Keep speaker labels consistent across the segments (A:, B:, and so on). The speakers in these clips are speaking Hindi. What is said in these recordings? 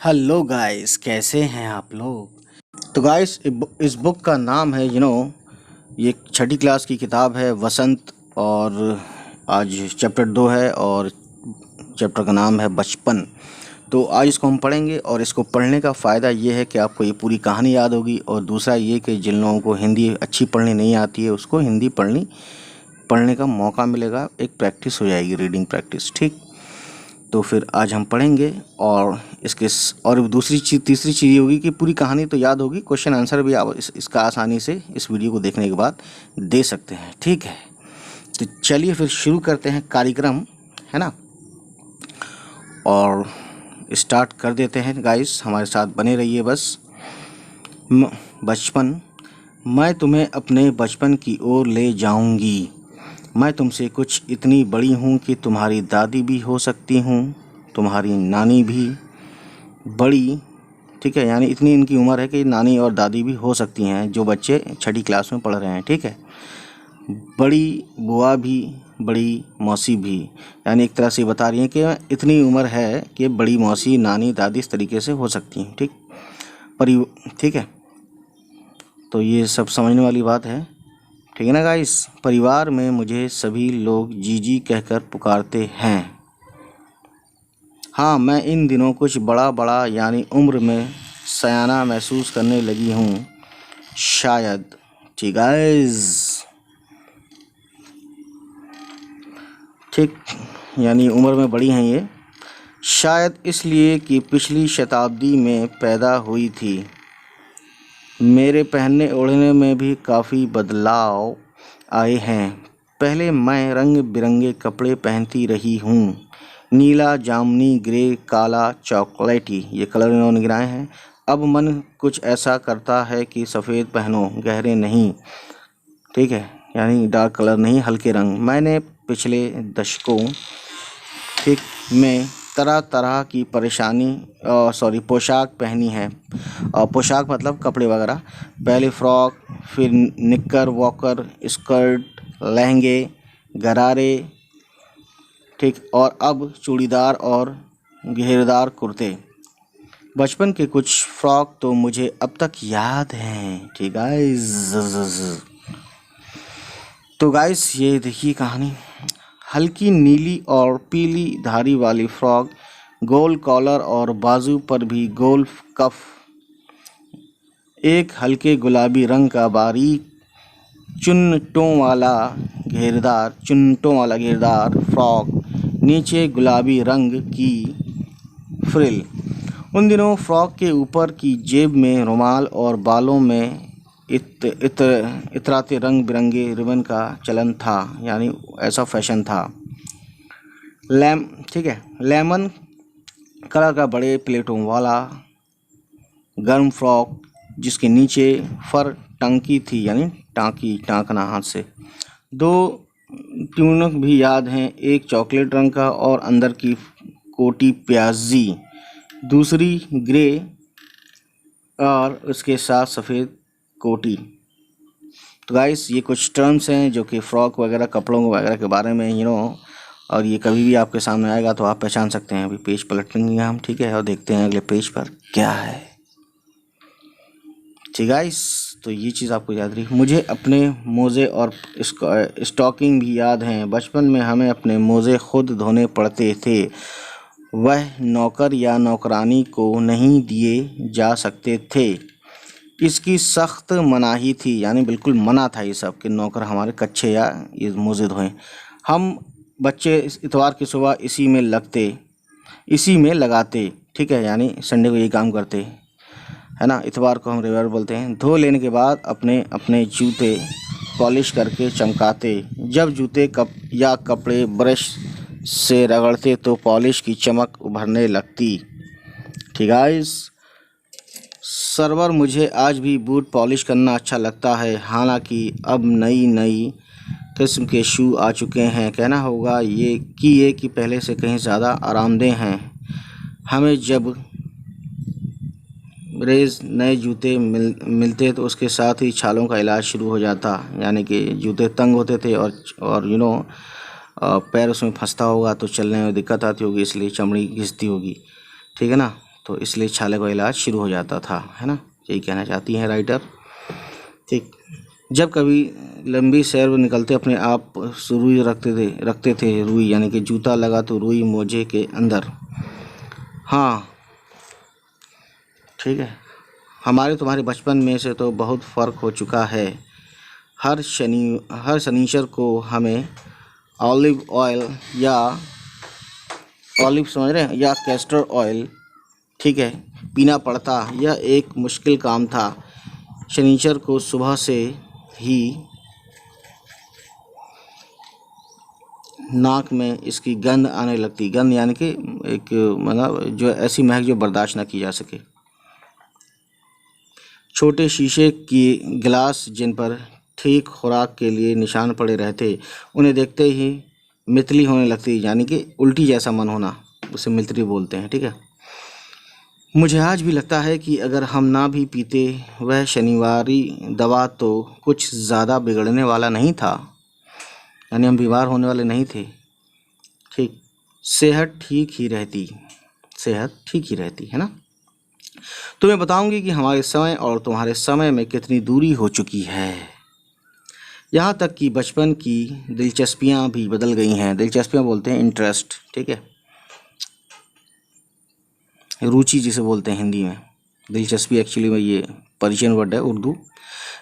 A: हेलो गाइस, कैसे हैं आप लोग। तो गाइस, इस बुक का नाम है ये छठी क्लास की किताब है वसंत। और आज चैप्टर 2 है और चैप्टर का नाम है बचपन। तो आज इसको हम पढ़ेंगे और इसको पढ़ने का फ़ायदा ये है कि आपको ये पूरी कहानी याद होगी। और दूसरा ये कि जिन लोगों को हिंदी अच्छी पढ़नी नहीं आती है उसको हिंदी पढ़ने का मौका मिलेगा। एक प्रैक्टिस हो जाएगी, रीडिंग प्रैक्टिस। ठीक, तो फिर आज हम पढ़ेंगे और और दूसरी चीज़ तीसरी चीज़ ये होगी कि पूरी कहानी तो याद होगी, क्वेश्चन आंसर भी आप इसका आसानी से इस वीडियो को देखने के बाद दे सकते हैं। ठीक है, तो चलिए फिर शुरू करते हैं कार्यक्रम, है ना। और स्टार्ट कर देते हैं गाइस, हमारे साथ बने रहिए बस। बचपन। मैं तुम्हें अपने बचपन की ओर ले जाऊंगी। मैं तुमसे कुछ इतनी बड़ी हूँ कि तुम्हारी दादी भी हो सकती हूँ, तुम्हारी नानी भी बड़ी। ठीक है, यानी इतनी इनकी उम्र है कि नानी और दादी भी हो सकती हैं, जो बच्चे छठी क्लास में पढ़ रहे हैं। ठीक है, बड़ी बुआ भी, बड़ी मौसी भी, यानी एक तरह से बता रही हैं कि इतनी उम्र है कि बड़ी मौसी, नानी, दादी इस तरीके से हो सकती हैं। ठीक है, तो ये सब समझने वाली बात है। ठीक है ना गाइस। परिवार में मुझे सभी लोग जीजी कहकर पुकारते हैं। हाँ, मैं इन दिनों कुछ बड़ा बड़ा यानी उम्र में सयाना महसूस करने लगी हूँ, शायद। ठीक गाइस, ठीक, यानी उम्र में बड़ी हैं ये, शायद इसलिए कि पिछली शताब्दी में पैदा हुई थी। मेरे पहनने ओढ़ने में भी काफ़ी बदलाव आए हैं। पहले मैं रंग बिरंगे कपड़े पहनती रही हूँ, नीला, जामुनी, ग्रे, काला, चॉकलेटी, ये कलर इन्होंने गिराए हैं। अब मन कुछ ऐसा करता है कि सफ़ेद पहनो, गहरे नहीं। ठीक है, यानी डार्क कलर नहीं, हल्के रंग। मैंने पिछले दशकों ठीक में तरह तरह की पोशाक पहनी है। पोशाक मतलब कपड़े वगैरह। पहले फ्रॉक, फिर निक्कर, वॉकर, स्कर्ट, लहंगे, गरारे, ठीक, और अब चूड़ीदार और घेरदार कुर्ते। बचपन के कुछ फ्रॉक तो मुझे अब तक याद हैं। ठीक गाइस, तो गाइस ये देखिए कहानी। हल्की नीली और पीली धारी वाली फ्रॉक, गोल कॉलर और बाजू पर भी गोल कफ। एक हल्के गुलाबी रंग का बारीक चुन्नटों वाला घेरदार फ्रॉक, नीचे गुलाबी रंग की फ्रिल। उन दिनों फ्रॉक के ऊपर की जेब में रुमाल और बालों में इतराते रंग बिरंगे रिबन का चलन था, यानी ऐसा फैशन था। ठीक है, लेमन कलर का बड़े प्लेटों वाला गर्म फ्रॉक, जिसके नीचे फर टांकी थी, यानी टांकना हाथ से। 2 ट्यूनक भी याद हैं, एक चॉकलेट रंग का और अंदर की कोटी प्याजी, दूसरी ग्रे और उसके साथ सफ़ेद कोटी। तो गाइस ये कुछ टर्म्स हैं जो कि फ़्रॉक वगैरह, कपड़ों वगैरह के बारे में और ये कभी भी आपके सामने आएगा तो आप पहचान सकते हैं। अभी पेज पलटेंगे हम, ठीक है, और देखते हैं अगले पेज पर क्या है। ठीक गाइस, तो ये चीज़ आपको याद रही। मुझे अपने मोज़े और स्टॉकिंग भी याद हैं। बचपन में हमें अपने मोज़े खुद धोने पड़ते थे। वह नौकर या नौकरानी को नहीं दिए जा सकते थे। इसकी सख्त मनाही थी, यानी बिल्कुल मना था ये सब कि नौकर हमारे कच्छे या ये मोज़े धोएं। हम बच्चे इतवार की सुबह इसी में लगाते। ठीक है, यानी संडे को ये काम करते, है ना। इतवार को हम रविवार बोलते हैं। धो लेने के बाद अपने अपने जूते पॉलिश करके चमकाते। जब जूते कपड़े ब्रश से रगड़ते तो पॉलिश की चमक उभरने लगती। ठीक है सरवर, मुझे आज भी बूट पॉलिश करना अच्छा लगता है, हालांकि अब नई किस्म के शू आ चुके हैं। कहना होगा ये कि पहले से कहीं ज़्यादा आरामदेह हैं। हमें जब रेज नए जूते मिलते तो उसके साथ ही छालों का इलाज शुरू हो जाता, यानी कि जूते तंग होते थे और पैर उसमें फंसता होगा तो चलने में दिक्कत आती होगी, इसलिए चमड़ी घिसती होगी। ठीक है ना, तो इसलिए छाले का इलाज शुरू हो जाता था, है ना, यही कहना चाहती हैं राइटर। ठीक, जब कभी लंबी सैर में निकलते अपने आप रुई रखते थे रुई यानी कि जूता लगा तो रुई मोजे के अंदर। हाँ ठीक है, हमारे तुम्हारे बचपन में से तो बहुत फ़र्क हो चुका है। हर शनिचर को हमें ऑलिव ऑयल या ऑलिव समझ रहे हैं या कैस्टर ऑयल, ठीक है, पीना पड़ता। यह एक मुश्किल काम था। शनिचर को सुबह से ही नाक में इसकी गंध आने लगती। गंध यानी कि एक मतलब जो ऐसी महक जो बर्दाश्त न की जा सके। छोटे शीशे की गिलास जिन पर ठीक खुराक के लिए निशान पड़े रहते, उन्हें देखते ही मितली होने लगती, यानी कि उल्टी जैसा मन होना, उसे मितली बोलते हैं। ठीक है, मुझे आज भी लगता है कि अगर हम ना भी पीते वह शनिवारी दवा तो कुछ ज़्यादा बिगड़ने वाला नहीं था, यानी हम बीमार होने वाले नहीं थे। ठीक, सेहत ठीक ही रहती है ना। तो मैं बताऊंगी कि हमारे समय और तुम्हारे समय में कितनी दूरी हो चुकी है। यहाँ तक कि बचपन की दिलचस्पियाँ भी बदल गई हैं। दिलचस्पियाँ बोलते हैं इंटरेस्ट, ठीक है, रुचि जिसे बोलते हैं हिंदी में। दिलचस्पी एक्चुअली में ये पर्शियन वर्ड है, उर्दू।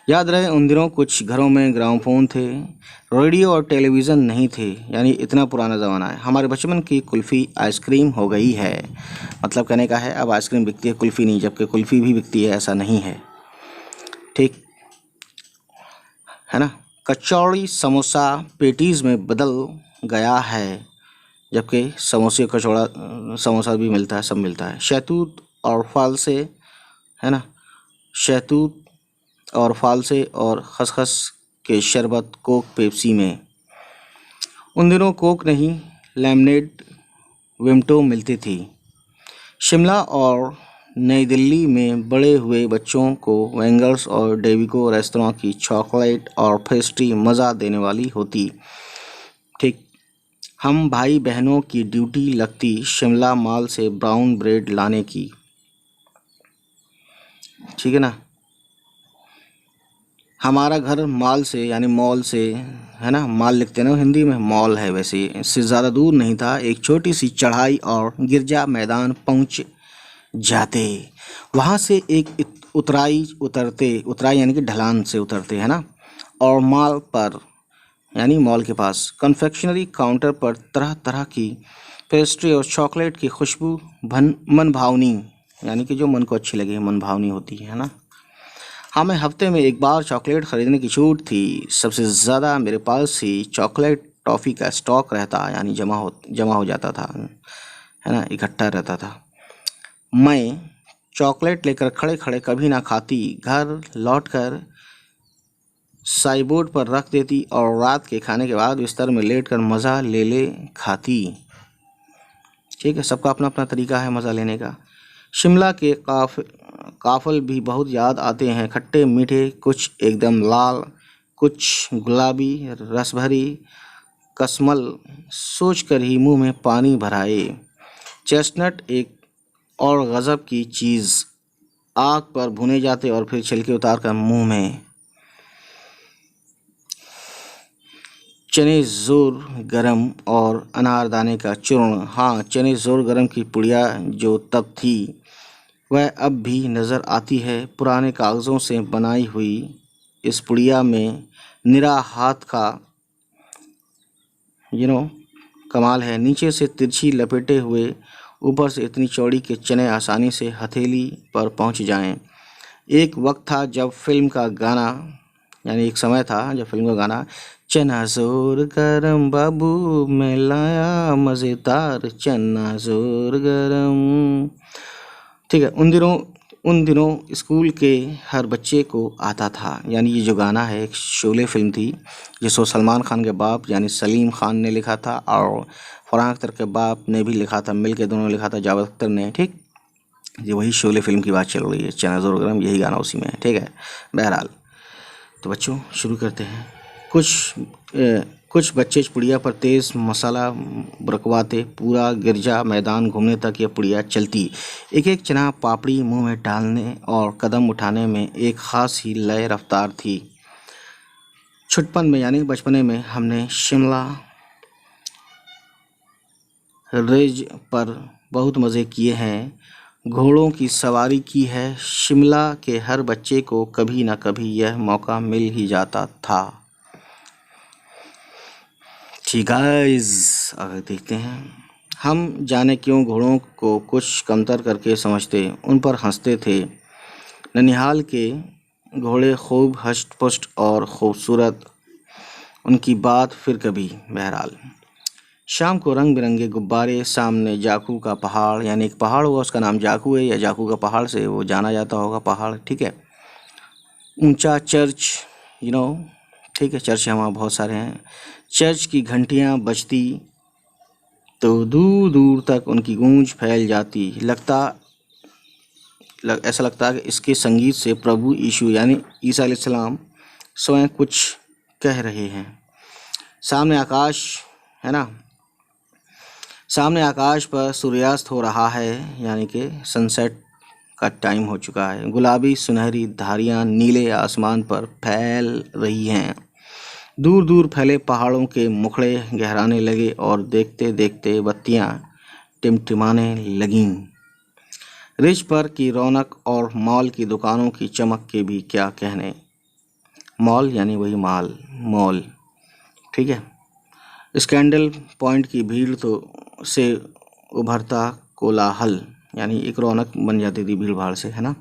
A: याद रहे उन दिनों कुछ घरों में ग्रामोफोन थे, रेडियो और टेलीविज़न नहीं थे, यानी इतना पुराना ज़माना है। हमारे बचपन की कुल्फ़ी आइसक्रीम हो गई है, मतलब कहने का है अब आइसक्रीम बिकती है, कुल्फ़ी नहीं, जबकि कुल्फ़ी भी बिकती है, ऐसा नहीं है। ठीक है ना। कचौड़ी समोसा पेटीज़ में बदल गया है, जबकि समोसे कचौड़ा समोसा भी मिलता है, सब मिलता है। शहतूत और फल से, है ना, शहतूत और फालसे और खसखस के शरबत कोक पेप्सी में। उन दिनों कोक नहीं, लेमनेड विम्टो मिलती थी। शिमला और नई दिल्ली में बड़े हुए बच्चों को वेंगर्स और डेविको रेस्तरां की चॉकलेट और पेस्ट्री मज़ा देने वाली होती। ठीक, हम भाई बहनों की ड्यूटी लगती शिमला मॉल से ब्राउन ब्रेड लाने की, ठीक है ना। हमारा घर मॉल से यानी मॉल से, है ना, मॉल लिखते हैं ना हिंदी में, मॉल है वैसे, इससे ज़्यादा दूर नहीं था। एक छोटी सी चढ़ाई और गिरजा मैदान पहुंच जाते। वहां से एक उतराई यानी कि ढलान से उतरते, है ना, और मॉल पर यानी मॉल के पास कन्फेक्शनरी काउंटर पर तरह तरह की पेस्ट्री और चॉकलेट की खुशबू मन भावनी, यानी कि जो मन को अच्छी लगे, मन भावनी होती है ना। हमें हफ्ते में एक बार चॉकलेट ख़रीदने की छूट थी। सबसे ज़्यादा मेरे पास ही चॉकलेट टॉफ़ी का स्टॉक रहता, यानी जमा हो जाता था, है ना, इकट्ठा रहता था। मैं चॉकलेट लेकर खड़े खड़े कभी ना खाती, घर लौटकर साइबोर्ड पर रख देती और रात के खाने के बाद बिस्तर में लेटकर मज़ा ले खाती। ठीक है, सबका अपना अपना तरीका है मज़ा लेने का। शिमला के काफल भी बहुत याद आते हैं, खट्टे मीठे, कुछ एकदम लाल, कुछ गुलाबी, रसभरी कसमल सोच कर ही मुंह में पानी भराए। चेस्टनट एक और गज़ब की चीज़, आग पर भुने जाते और फिर छिलके उतार कर मुंह में। चने ज़ोर गरम और अनारदाने का चूर्ण, हाँ, चने ज़ोर गरम की पुड़िया जो तब थी वह अब भी नज़र आती है। पुराने कागज़ों से बनाई हुई इस पुड़िया में निरा हाथ का कमाल है। नीचे से तिरछी लपेटे हुए, ऊपर से इतनी चौड़ी कि चने आसानी से हथेली पर पहुंच जाएं। एक वक्त था जब फिल्म का गाना, यानी एक समय था जब फिल्म का गाना, चना जोर गरम बाबू मैं लाया मज़ेदार चना जोर गरम, ठीक है, उन दिनों स्कूल के हर बच्चे को आता था। यानी ये जो गाना है एक शोले फिल्म थी जिसको सलमान खान के बाप यानी सलीम खान ने लिखा था और फरहान अख्तर के बाप ने भी लिखा था, मिल के दोनों ने लिखा था, जावेद अख्तर ने। ठीक, ये वही शोले फिल्म की बात चल रही है, चना जोर गरम, यही गाना उसी में है। ठीक है, बहरहाल तो बच्चों शुरू करते हैं। कुछ बच्चे पुड़िया पर तेज़ मसाला बरकवाते। पूरा गिरजा मैदान घूमने तक यह पुड़िया चलती। एक एक चना पापड़ी मुंह में डालने और कदम उठाने में एक ख़ास ही लय रफ्तार थी। छुटपन में यानी बचपने में हमने शिमला रिज पर बहुत मज़े किए हैं, घोड़ों की सवारी की है। शिमला के हर बच्चे को कभी न कभी यह मौका मिल ही जाता था। ठीक गाइस, आगे देखते हैं। हम जाने क्यों घोड़ों को कुछ कमतर करके समझते, उन पर हंसते थे। ननिहाल के घोड़े खूब हष्ट-पुष्ट और खूबसूरत, उनकी बात फिर कभी। बहरहाल शाम को रंग बिरंगे गुब्बारे, सामने जाकू का पहाड़, यानी एक पहाड़ हुआ उसका नाम जाकू है या जाकू का पहाड़ से वो जाना जाता होगा पहाड़, ठीक है। ऊंचा चर्च, ठीक है, चर्च वहाँ बहुत सारे हैं। चर्च की घंटियाँ बजती तो दूर दूर तक उनकी गूंज फैल जाती। ऐसा लगता है कि इसके संगीत से प्रभु यीशु यानी ईसा अलैहिस्सलाम स्वयं कुछ कह रहे हैं। सामने आकाश है ना, सामने आकाश पर सूर्यास्त हो रहा है, यानी कि सनसेट का टाइम हो चुका है। गुलाबी सुनहरी धारियाँ नीले आसमान पर फैल रही हैं। दूर दूर फैले पहाड़ों के मुखड़े गहराने लगे और देखते देखते बत्तियाँ टिमटिमाने लगीं। रिज पर की रौनक और मॉल की दुकानों की चमक के भी क्या कहने। मॉल यानी वही मॉल, ठीक है। स्कैंडल पॉइंट की भीड़ से उभरता कोलाहल, यानी एक रौनक बन जाती थी भीड़ भाड़ से, है ना।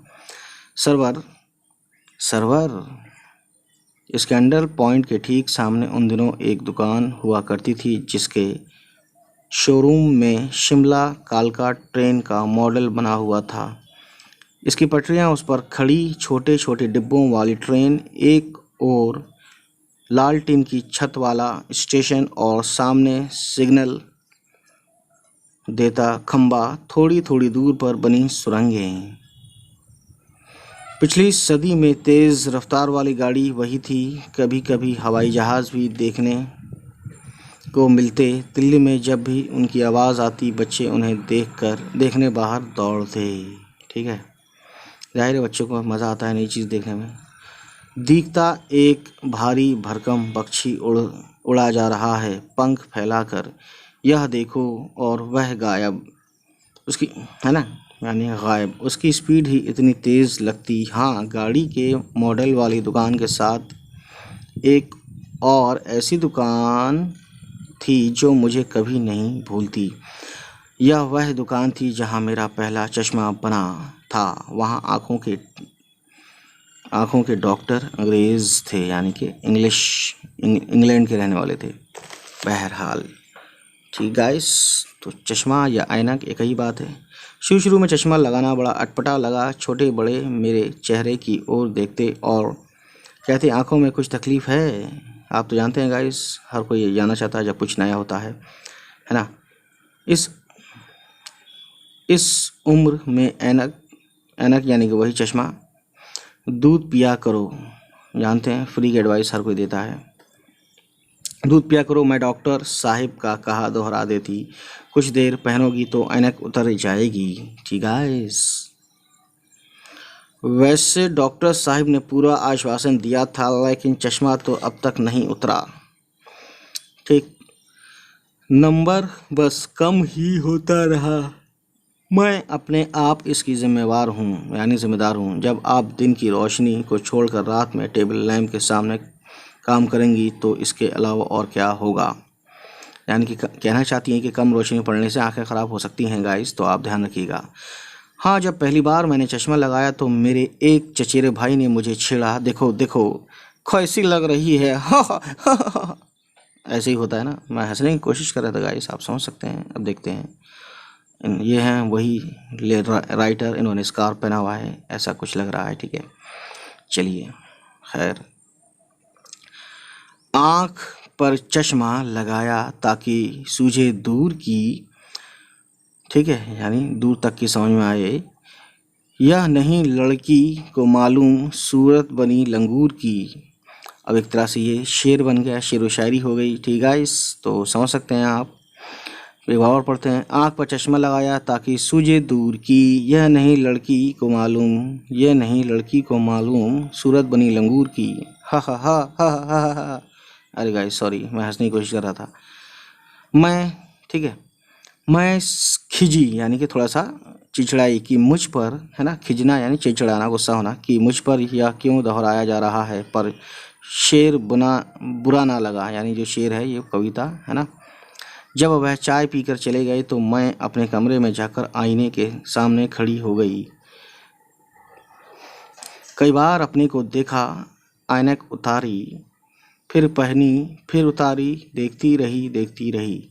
A: सर्वर स्कैंडल पॉइंट के ठीक सामने उन दिनों एक दुकान हुआ करती थी जिसके शोरूम में शिमला कालका ट्रेन का मॉडल बना हुआ था। इसकी पटरियां, उस पर खड़ी छोटे छोटे डिब्बों वाली ट्रेन, एक और लाल टीन की छत वाला स्टेशन और सामने सिग्नल देता खंबा, थोड़ी थोड़ी दूर पर बनी सुरंगें। पिछली सदी में तेज़ रफ्तार वाली गाड़ी वही थी। कभी कभी हवाई जहाज़ भी देखने को मिलते। दिल्ली में जब भी उनकी आवाज़ आती, बच्चे उन्हें देखने बाहर दौड़ते, ठीक है। ज़ाहिर है बच्चों को मज़ा आता है नई चीज़ देखने में। दिखता एक भारी भरकम पक्षी उड़ा जा रहा है पंख फैलाकर, यह देखो, और वह गायब। उसकी, है ना, यानी गायब। उसकी स्पीड ही इतनी तेज़ लगती। हाँ, गाड़ी के मॉडल वाली दुकान के साथ एक और ऐसी दुकान थी जो मुझे कभी नहीं भूलती। यह वह दुकान थी जहाँ मेरा पहला चश्मा बना था। वहाँ आँखों के डॉक्टर अंग्रेज़ थे, यानी कि इंग्लैंड के रहने वाले थे। बहरहाल ठीक गाइस, तो चश्मा या ऐनक एक ही बात है। शुरू में चश्मा लगाना बड़ा अटपटा लगा। छोटे बड़े मेरे चेहरे की ओर देखते और कहते आँखों में कुछ तकलीफ़ है। आप तो जानते हैं गाइस, हर कोई ये जानना चाहता है जब कुछ नया होता है ना। इस उम्र में ऐनक यानी कि वही चश्मा। दूध पिया करो, जानते हैं फ्री की एडवाइस हर कोई देता है। दूध पिया करो, मैं डॉक्टर साहिब का कहा दोहरा देती। कुछ देर पहनोगी तो ऐनक उतर जाएगी। ठीक गाइस, वैसे डॉक्टर साहिब ने पूरा आश्वासन दिया था, लेकिन चश्मा तो अब तक नहीं उतरा। ठीक, नंबर बस कम ही होता रहा। मैं अपने आप इसकी जिम्मेदार हूँ। जब आप दिन की रोशनी को छोड़कर रात में टेबल लैंप के सामने काम करेंगी तो इसके अलावा और क्या होगा। यानी कि कहना चाहती हैं कि कम रोशनी पड़ने से आंखें ख़राब हो सकती हैं गाइस, तो आप ध्यान रखिएगा। हाँ, जब पहली बार मैंने चश्मा लगाया तो मेरे एक चचेरे भाई ने मुझे छेड़ा, देखो देखो कैसी लग रही है। ऐसे ही होता है ना। मैं हंसने की कोशिश कर रहा था गाइस, आप समझ सकते हैं। अब देखते हैं, ये हैं वही राइटर, इन्होंने स्कार्फ पहना हुआ है, ऐसा कुछ लग रहा है, ठीक है। चलिए, खैर, आँख पर चश्मा लगाया ताकि सूझे दूर की, ठीक है, यानी दूर तक की समझ में आए। यह नहीं लड़की को मालूम सूरत बनी लंगूर की। अब एक तरह से ये शेर बन गया, शेर व शायरी हो गई। ठीक है गाइस, तो समझ सकते हैं आप। एक बार और पढ़ते हैं। आँख पर चश्मा लगाया ताकि सूझे दूर की, यह नहीं लड़की को मालूम, यह नहीं लड़की को मालूम, सूरत बनी लंगूर की। हा हा हा हा हा हा हा। अरे गाइस सॉरी, मैं हंसने की कोशिश कर रहा था। मैं, ठीक है, मैं खिजी यानी कि थोड़ा सा चिड़चिड़ाई कि मुझ पर, है ना, खिजना यानी चिड़चिड़ाना, गुस्सा होना, कि मुझ पर यह क्यों दोहराया जा रहा है, पर शेर बुरा ना लगा, यानी जो शेर है ये कविता है ना। जब वह चाय पीकर चले गए तो मैं अपने कमरे में जाकर आईने के सामने खड़ी हो गई। कई बार अपने को देखा, ऐनक उतारी, फिर पहनी, फिर उतारी, देखती रही देखती रही।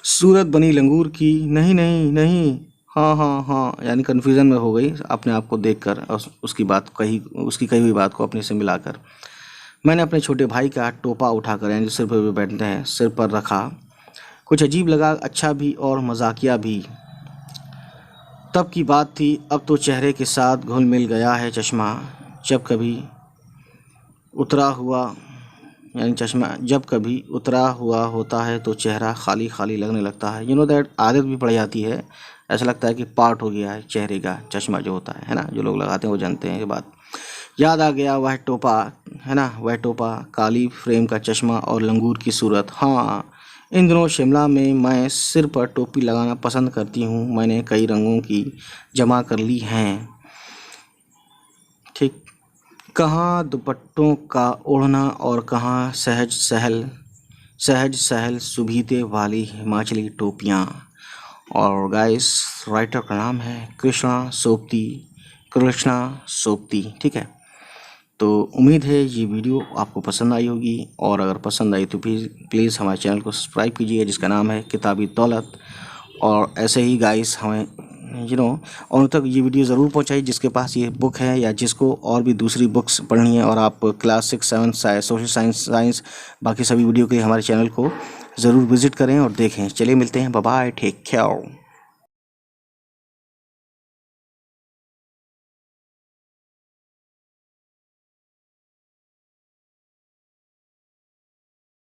A: सूरत बनी लंगूर की, नहीं नहीं नहीं, हाँ हाँ हाँ, यानी कन्फ्यूज़न में हो गई अपने आप को देखकर और उसकी कही हुई बात को अपने से मिलाकर। मैंने अपने छोटे भाई का टोपा उठाकर, यानी सिर पर बैठते हैं, सिर पर रखा। कुछ अजीब लगा, अच्छा भी और मजाकिया भी। तब की बात थी, अब तो चेहरे के साथ घुल मिल गया है चश्मा। जब कभी उतरा हुआ, यानी चश्मा जब कभी उतरा हुआ होता है तो चेहरा खाली खाली लगने लगता है। यू नो दैट, आदत भी पड़ जाती है, ऐसा लगता है कि पार्ट हो गया है चेहरे का चश्मा जो होता है ना, जो लोग लगाते हैं वो जानते हैं ये बात। याद आ गया वह टोपा, है ना, वह टोपा, काली फ्रेम का चश्मा और लंगूर की सूरत। हाँ, इन दिनों शिमला में मैं सिर पर टोपी लगाना पसंद करती हूँ। मैंने कई रंगों की जमा कर ली हैं। ठीक, कहाँ दुपट्टों का ओढ़ना और कहाँ सहज सहल सुभीते वाली हिमाचली टोपियाँ। और गाइस, राइटर का नाम है कृष्णा सोपती। ठीक है, तो उम्मीद है ये वीडियो आपको पसंद आई होगी, और अगर पसंद आई तो प्लीज़ हमारे चैनल को सब्सक्राइब कीजिए, जिसका नाम है किताबी दौलत। और ऐसे ही गाइस हमें और उन तक ये वीडियो ज़रूर पहुंचाइए जिसके पास ये बुक है, या जिसको और भी दूसरी बुक्स पढ़नी है, और आप क्लास 6, 7 सोशल साइंस बाकी सभी वीडियो के लिए हमारे चैनल को ज़रूर विज़िट करें और देखें। चलिए मिलते हैं, बाय बाय, टेक केयर।